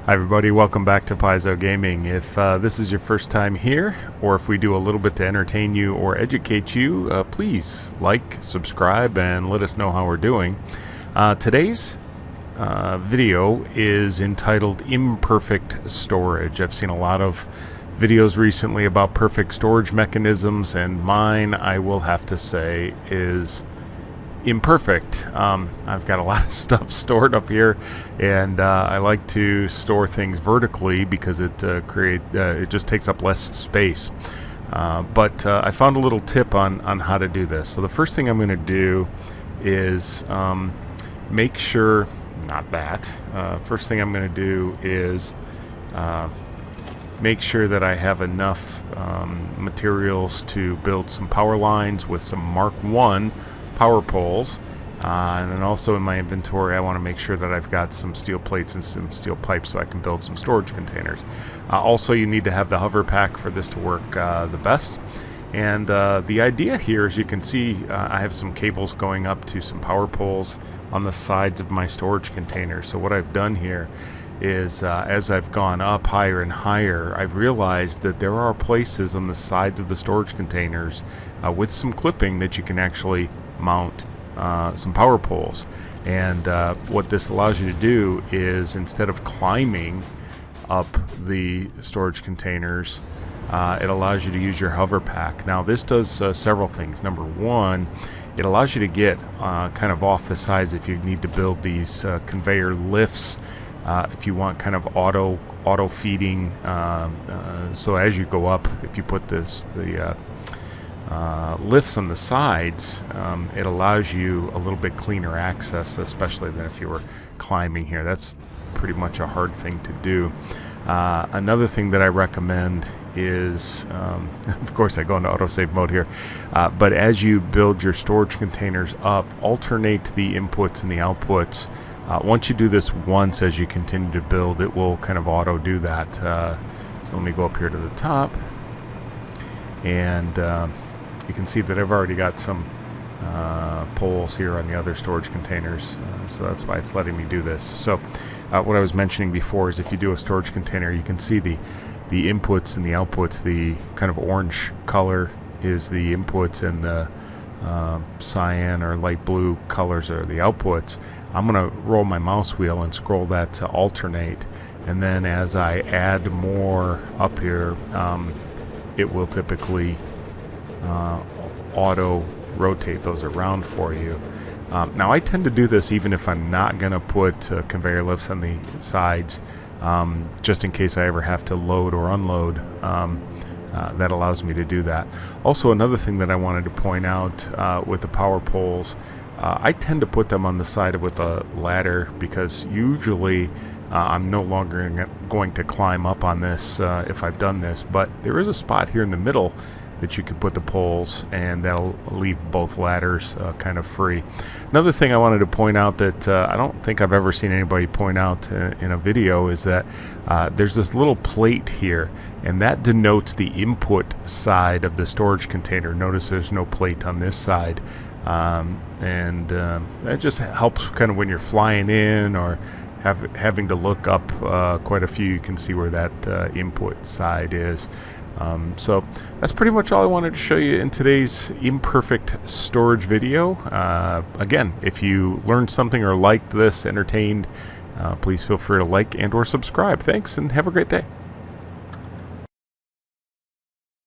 Hi everybody, welcome back to Paizo Gaming. If this is your first time here, or if we do a little bit to entertain you or educate you, please like, subscribe, and let us know how we're doing. Today's video is entitled Imperfect Storage. I've seen a lot of videos recently about perfect storage mechanisms, and mine, I will have to say, is imperfect. I've got a lot of stuff stored up here, and I like to store things vertically because it just takes up less space. But I found a little tip on how to do this. So the first thing I'm going to do is make sure, first thing I'm going to do is make sure that I have enough materials to build some power lines with some Mark 1 power poles, and then also in my inventory I want to make sure that I've got some steel plates and some steel pipes so I can build some storage containers. Also, you need to have the hover pack for this to work the best. And the idea here, as you can see, I have some cables going up to some power poles on the sides of my storage containers. So what I've done here is as I've gone up higher and higher, I've realized that there are places on the sides of the storage containers with some clipping that you can actually mount some power poles. And what this allows you to do is, instead of climbing up the storage containers, it allows you to use your hover pack. Now this does several things. Number one, it allows you to get kind of off the sides if you need to build these conveyor lifts, if you want kind of auto feeding, so as you go up, if you put the lifts on the sides, it allows you a little bit cleaner access, especially than if you were climbing here. That's pretty much a hard thing to do. Another thing that I recommend is, of course I go into autosave mode here, but as you build your storage containers up, alternate the inputs and the outputs. Once you do this once, as you continue to build, it will kind of auto do that. So let me go up here to the top, and you can see that I've already got some poles here on the other storage containers, so that's why it's letting me do this. So what I was mentioning before is, if you do a storage container, you can see the inputs and the outputs. The kind of orange color is the inputs, and the cyan or light blue colors are the outputs. I'm going to roll my mouse wheel and scroll that to alternate, and then as I add more up here, it will typically auto rotate those around for you. Now I tend to do this even if I'm not going to put conveyor lifts on the sides, just in case I ever have to load or unload. That allows me to do that. Also, another thing that I wanted to point out with the power poles, I tend to put them on the side with a ladder, because usually I'm no longer going to climb up on this if I've done this, but there is a spot here in the middle that you can put the poles, and that'll leave both ladders kind of free. Another thing I wanted to point out that I don't think I've ever seen anybody point out in a video is that there's this little plate here, and that denotes the input side of the storage container. Notice there's no plate on this side, and that just helps kind of when you're flying in or having to look up quite a few. You can see where that input side is. So that's pretty much all I wanted to show you in today's imperfect storage video. Again, if you learned something or liked this, entertained, please feel free to like and or subscribe. Thanks, and have a great day.